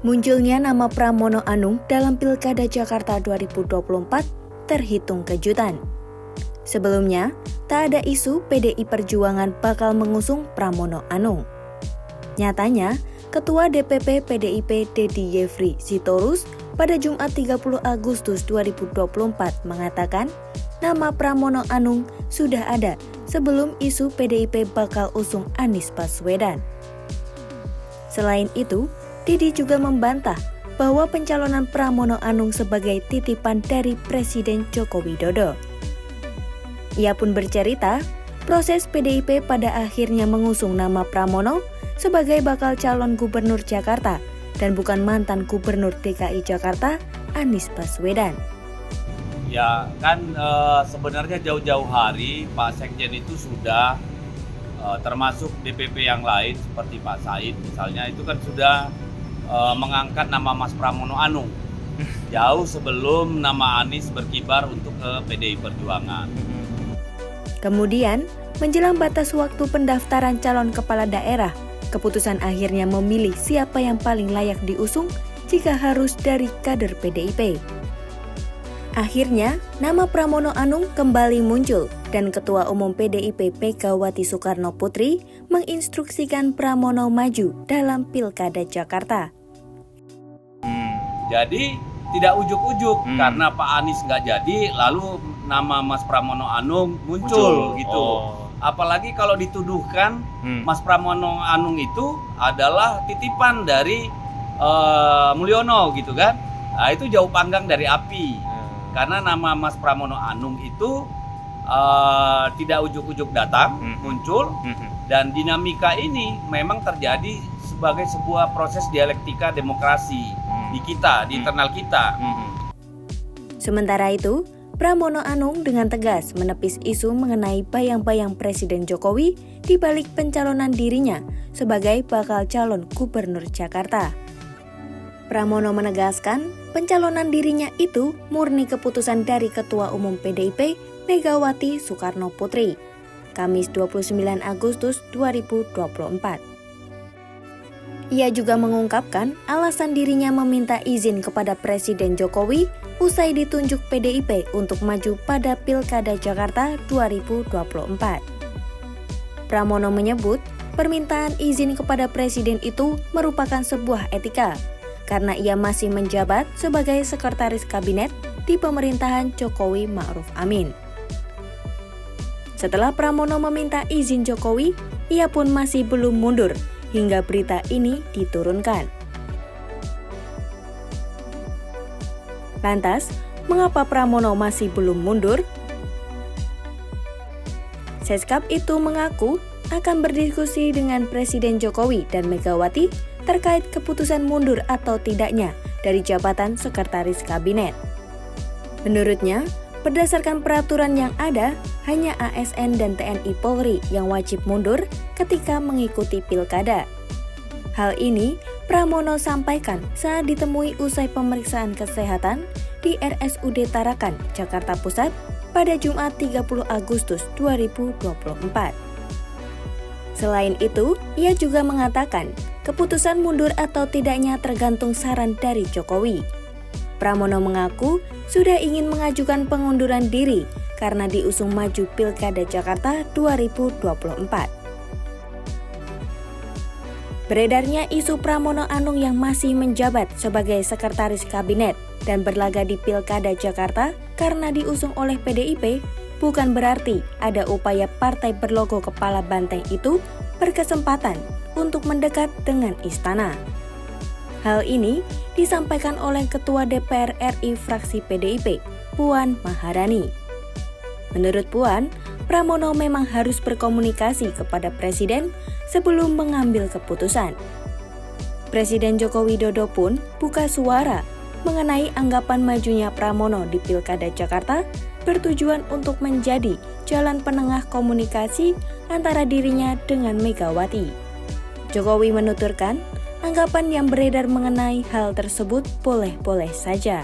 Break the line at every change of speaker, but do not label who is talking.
Munculnya nama Pramono Anung dalam Pilkada Jakarta 2024 terhitung kejutan. Sebelumnya, tak ada isu PDI Perjuangan bakal mengusung Pramono Anung. Nyatanya, Ketua DPP PDIP Dedi Yefri Sitorus pada Jumat 30 Agustus 2024 mengatakan nama Pramono Anung sudah ada sebelum isu PDIP bakal usung Anies Baswedan. Selain itu, Dedi juga membantah bahwa pencalonan Pramono Anung sebagai titipan dari Presiden Joko Widodo. Ia pun bercerita, proses PDIP pada akhirnya mengusung nama Pramono sebagai bakal calon gubernur Jakarta dan bukan mantan gubernur DKI Jakarta, Anies Baswedan.
Ya kan sebenarnya jauh-jauh hari Pak Sekjen itu sudah termasuk DPP yang lain seperti Pak Said misalnya itu kan sudah mengangkat nama Mas Pramono Anung jauh sebelum nama Anies berkibar untuk ke PDI Perjuangan.
Kemudian, menjelang batas waktu pendaftaran calon kepala daerah, keputusan akhirnya memilih siapa yang paling layak diusung jika harus dari kader PDIP. Akhirnya, nama Pramono Anung kembali muncul dan Ketua Umum PDIP Megawati Soekarno Putri menginstruksikan Pramono maju dalam Pilkada Jakarta.
Jadi tidak ujuk-ujuk karena Pak Anies nggak jadi, lalu nama Mas Pramono Anung muncul gitu. Apalagi kalau dituduhkan Mas Pramono Anung itu adalah titipan dari Mulyono gitu kan. Nah, itu jauh panggang dari api. Karena nama Mas Pramono Anung itu tidak ujuk-ujuk datang, muncul, dan dinamika ini memang terjadi sebagai sebuah proses dialektika demokrasi di kita, di internal kita.
Sementara itu, Pramono Anung dengan tegas menepis isu mengenai bayang-bayang Presiden Jokowi di balik pencalonan dirinya sebagai bakal calon gubernur Jakarta. Pramono menegaskan pencalonan dirinya itu murni keputusan dari Ketua Umum PDIP Megawati Soekarno Putri, Kamis 29 Agustus 2024. Ia juga mengungkapkan alasan dirinya meminta izin kepada Presiden Jokowi usai ditunjuk PDIP untuk maju pada Pilkada Jakarta 2024. Pramono menyebut permintaan izin kepada Presiden itu merupakan sebuah etika, karena ia masih menjabat sebagai Sekretaris Kabinet di pemerintahan Jokowi Ma'ruf Amin. Setelah Pramono meminta izin Jokowi, ia pun masih belum mundur hingga berita ini diturunkan. Lantas, mengapa Pramono masih belum mundur? Seskap itu mengaku akan berdiskusi dengan Presiden Jokowi dan Megawati terkait keputusan mundur atau tidaknya dari jabatan Sekretaris Kabinet. Menurutnya, berdasarkan peraturan yang ada, hanya ASN dan TNI Polri yang wajib mundur ketika mengikuti pilkada. Hal ini Pramono sampaikan saat ditemui usai pemeriksaan kesehatan di RSUD Tarakan, Jakarta Pusat pada Jumat 30 Agustus 2024. Selain itu, ia juga mengatakan keputusan mundur atau tidaknya tergantung saran dari Jokowi. Pramono mengaku sudah ingin mengajukan pengunduran diri karena diusung maju Pilkada Jakarta 2024. Beredarnya isu Pramono Anung yang masih menjabat sebagai Sekretaris Kabinet dan berlaga di Pilkada Jakarta karena diusung oleh PDIP bukan berarti ada upaya partai berlogo kepala banteng itu berkesempatan untuk mendekat dengan istana. Hal ini disampaikan oleh Ketua DPR RI fraksi PDIP, Puan Maharani. Menurut Puan, Pramono memang harus berkomunikasi kepada Presiden sebelum mengambil keputusan. Presiden Joko Widodo pun buka suara mengenai anggapan majunya Pramono di Pilkada Jakarta bertujuan untuk menjadi jalan penengah komunikasi antara dirinya dengan Megawati. Jokowi menuturkan, anggapan yang beredar mengenai hal tersebut boleh-boleh saja.